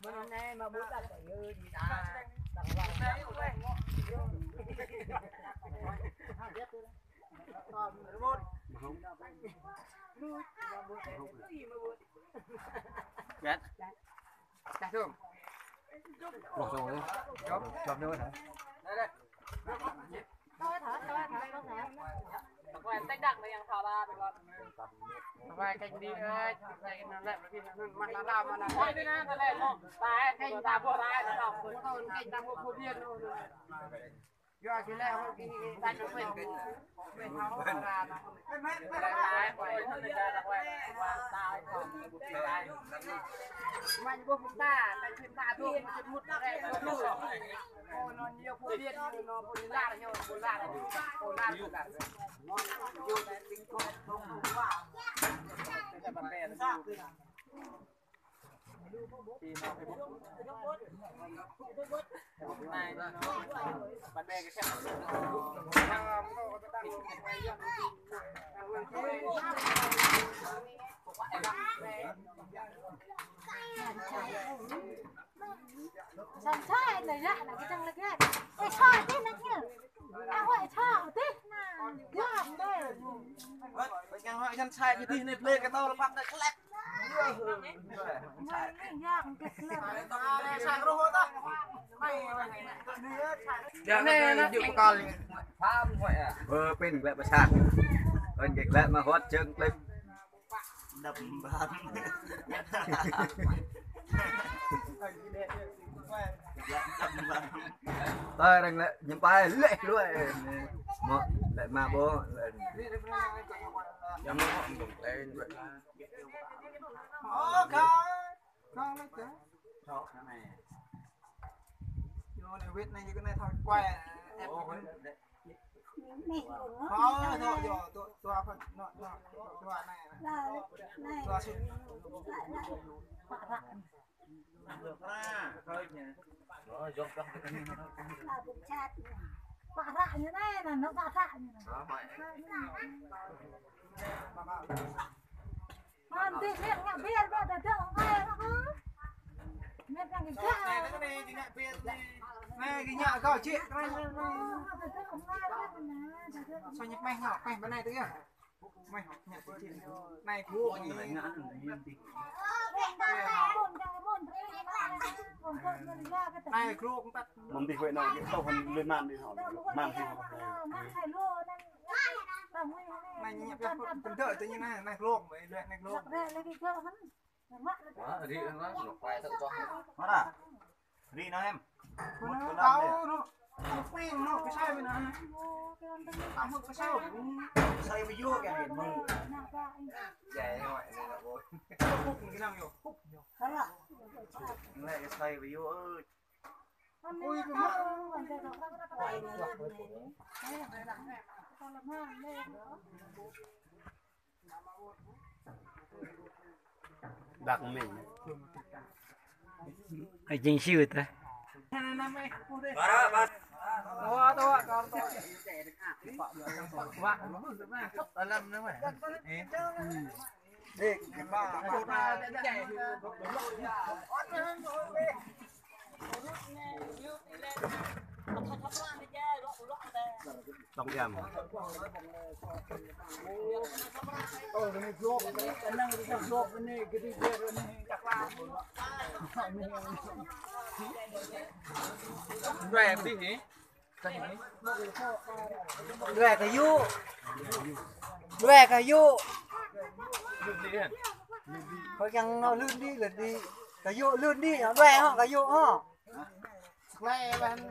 Bên này mà muốn đặt cái gì ta? Ghét. Chắc không? Đổ rồi. Chọc nữa hả? Đây đây. Thôi thở. Quen tách đặng màยังthở ra được không? Vài canh đi ơi, này nó lại vì nó mặt nó làm mà Thôi đi na, tao lên không? Tài, canh ta bùa tài nó đọc. thôi canh ta mua viên luôn. Do cái leo cái đánh nó quên tháo ra nó. Tài, quay thân lên là quay. Tài, tài. Mạnh vô chúng ta, đánh thêm ta thôi, một một này nó nhiều phụ viên nó phụ ra là nhiều, phụ ra là phụ ra. Vô này tính không đúng quá. Cái vấn đề nó sao? Thì nó phải bút này nó vấn đề cái xem Xong sai này lại là cái chân là cái sai thế nó kia. Tao gọi sai thế nè. Làm đây. Vậy nhang hỏi chân sai cái này lên cái tao nó bắt được lẹt. Này chịu con phá không phải à? Bên lẹ bạch sạc. Bên cái lẹ mà hót chân lên. Đập bàn. Tôi đang lại nhắm bài lệ luôn. Một lại mà bố nhắm nó cũng lên vậy. Con lấy chứ. Đó này. Vô này viết này như cái này thôi quay em. Thôi tôi phần nó này. Tôi xin. Được ra, thôi nhỉ. Nó dốc ra cái này nó. Là bụng chát. Bạ rạ như này là nó bạ rạ như này. Con thì biết nhà biết bây giờ thượng ai nó cứ. Biết rằng cái chợ. Này cái này nhà biết này cái nhà có chị. Sao nhặt mày nhỏ mày bên này tới à? Mày nhặt chị. Này thua gì lại ngã này cua cũng tắt. Mong thì vậy nào cái sau phần lên màn đi họ mang thì này nhặt cái phần đợi tự nhiên này cua vậy này cua. đó thì nó quay tự cho nó à đi nó em Nó đau nó quen nó cái sao vậy nè tao không có sao xây với vua kìa hiện mừng vậy thôi là bôi khúc cái nào nhiều khúc nhiều này cái xây với vua ơi ui cái mắt đặt mình cái chính siêu ta đi cái ba trong em cái lốp cái năng cái lốp cái này cái đi cái này chắc là rẻ đi nhỉ rẻ cái du có chăng nó lươn đi là đi cái du lươn đi nó rẻ hả cái du hả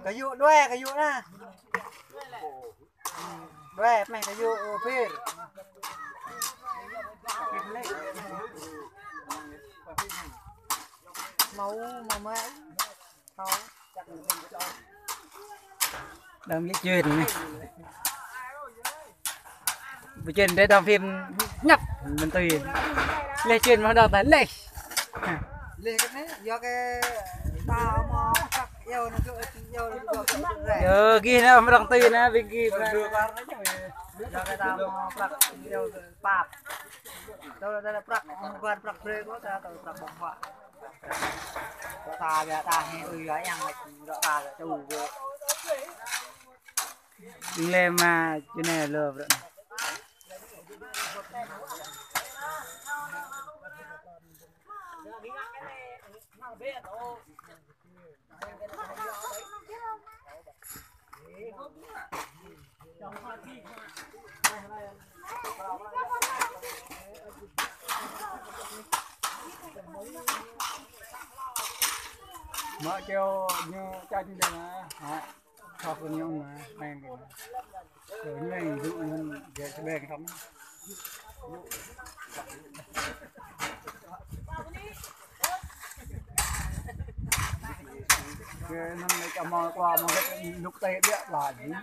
cái du đuôi cái du nè đuôi mày cái du phê máu mà mấy máu đang viết chuyện này viết chuyện để đóng phim nhập mình tùy lê chuyện mà đọc tới lê lê cái này do cái tao mà cắt yêu nó rẻ kia nó mà đọc tùy nè vì kia do cái tao mà cắt yêu bạc đâu đây là prak bukan prak brek có ta prak bọc họa ta nghe ơi gái ăn này rõ ta là châu về đừng lên mà chỗ này là lừa rồi mở kêu như cha chúng ta mà cho con nhau mà mang cái rồi như này dụ mình về cái bè không cái năm nay cho mò qua một cái lúc tây biết là gì